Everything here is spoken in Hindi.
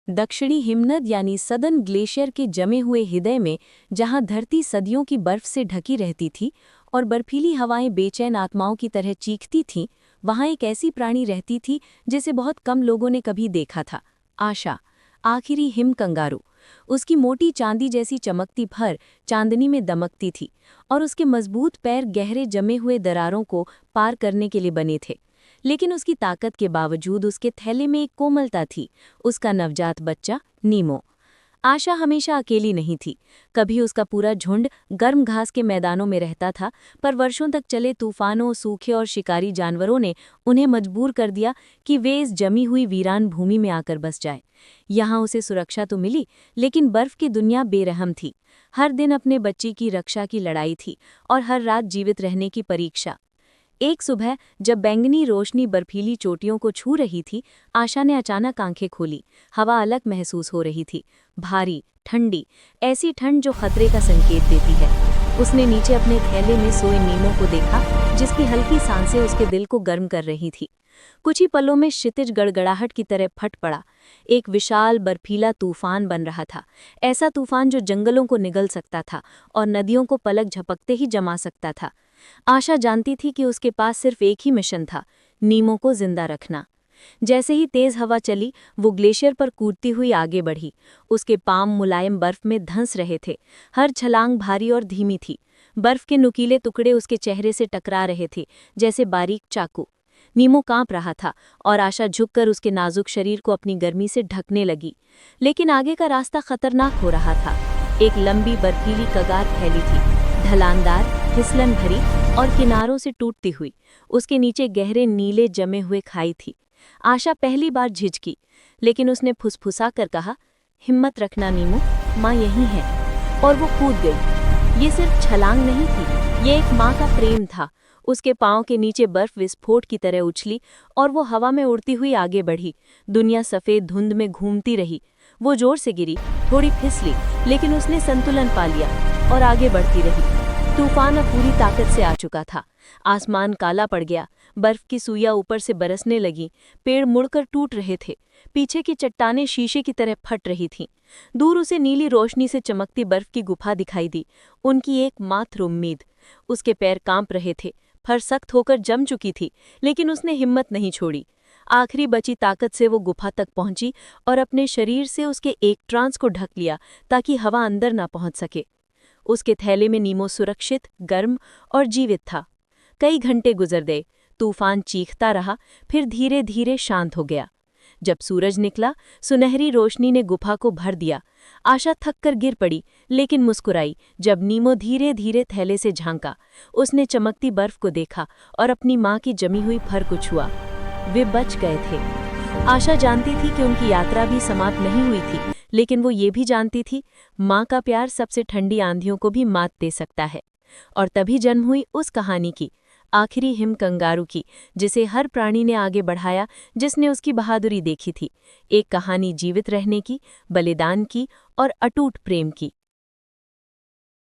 दक्षिणी हिमनद यानी सदर्न ग्लेशियर के जमे हुए हृदय में, जहां धरती सदियों की बर्फ से ढकी रहती थी और बर्फीली हवाएं बेचैन आत्माओं की तरह चीखती थीं, वहां एक ऐसी प्राणी रहती थी जिसे बहुत कम लोगों ने कभी देखा था। आशा, आखिरी हिम कंगारू। उसकी मोटी चांदी जैसी चमकती फर चांदनी में दमकती थी और उसके मजबूत पैर गहरे जमे हुए दरारों को पार करने के लिए बने थे। लेकिन उसकी ताकत के बावजूद उसके थैले में एक कोमलता थी, उसका नवजात बच्चा नीमो। आशा हमेशा अकेली नहीं थी। कभी उसका पूरा झुंड गर्म घास के मैदानों में रहता था, पर वर्षों तक चले तूफानों, सूखे और शिकारी जानवरों ने उन्हें मजबूर कर दिया कि वे इस जमी हुई वीरान भूमि में आकर बस जाए। यहाँ उसे सुरक्षा तो मिली, लेकिन बर्फ की दुनिया बेरहम थी। हर दिन अपने बच्ची की रक्षा की लड़ाई थी और हर रात जीवित रहने की परीक्षा। एक सुबह जब बैंगनी रोशनी बर्फीली चोटियों को छू रही थी, आशा ने अचानक आंखें खोली। हवा अलग महसूस हो रही थी, भारी, ठंडी, ऐसी ठंड जो खतरे का संकेत देती है। उसने नीचे अपने थैले में सोए नीमो को देखा, जिसकी हल्की सांसें उसके दिल को गर्म कर रही थी। कुछ ही पलों में क्षितिज गड़गड़ाहट की तरह फट पड़ा। एक विशाल बर्फीला तूफान बन रहा था, ऐसा तूफान जो जंगलों को निगल सकता था और नदियों को पलक झपकते ही जमा सकता था। आशा जानती थी कि उसके पास सिर्फ एक ही मिशन था, नीमो को जिंदा रखना। जैसे ही तेज हवा चली, वो ग्लेशियर पर कूदती हुई आगे बढ़ी। उसके पांव मुलायम बर्फ में धंस रहे थे, हर छलांग भारी और धीमी थी। बर्फ के नुकीले टुकड़े उसके चेहरे से टकरा रहे थे, जैसे बारीक चाकू। नीमो कांप रहा था और आशा झुककर उसके नाजुक शरीर को अपनी गर्मी से ढकने लगी। लेकिन आगे का रास्ता खतरनाक हो रहा था। एक लंबी बर्फीली कगार फैली थी, ढलानदार, फिसलन भरी और किनारों से टूटती हुई। उसके नीचे गहरे नीले जमे हुए खाई थी। आशा पहली बार झिझकी, लेकिन उसने फुसफुसा कर कहा, हिम्मत रखना नीमो, माँ यहीं है। और वो कूद गई। ये सिर्फ छलांग नहीं थी, ये एक माँ का प्रेम था। उसके पांव के नीचे बर्फ विस्फोट की तरह उछली और वो हवा में उड़ती हुई आगे बढ़ी। दुनिया सफेद धुंध में घूमती रही। वो जोर से गिरी, थोड़ी फिसली, लेकिन उसने संतुलन पा लिया और आगे बढ़ती रही। तूफान अब पूरी ताकत से आ चुका था। आसमान काला पड़ गया, बर्फ की सुइयां ऊपर से बरसने लगी, पेड़ मुड़कर टूट रहे थे, पीछे की चट्टानें शीशे की तरह फट रही थीं। दूर उसे नीली रोशनी से चमकती बर्फ की गुफा दिखाई दी, उनकी एकमात्र उम्मीद। उसके पैर कांप रहे थे, फर सख्त होकर जम चुकी थी, लेकिन उसने हिम्मत नहीं छोड़ी। आखिरी बची ताकत से वो गुफा तक पहुंची और अपने शरीर से उसके एक ट्रांस को ढक लिया ताकि हवा अंदर ना पहुंच सके। उसके थैले में नीमो सुरक्षित, गर्म और जीवित था। कई घंटे गुजर गए, तूफान चीखता रहा, फिर धीरे धीरे शांत हो गया। जब सूरज निकला, सुनहरी रोशनी ने गुफा को भर दिया। आशा थककर गिर पड़ी, लेकिन मुस्कुराई जब नीमो धीरे धीरे थैले से झांका। उसने चमकती बर्फ को देखा और अपनी माँ की जमी हुई फर को छुआ। वे बच गए थे। आशा जानती थी कि उनकी यात्रा भी समाप्त नहीं हुई थी, लेकिन वो ये भी जानती थी, माँ का प्यार सबसे ठंडी आंधियों को भी मात दे सकता है। और तभी जन्म हुई उस कहानी की, आखिरी हिम कंगारू की, जिसे हर प्राणी ने आगे बढ़ाया, जिसने उसकी बहादुरी देखी थी। एक कहानी जीवित रहने की, बलिदान की और अटूट प्रेम की।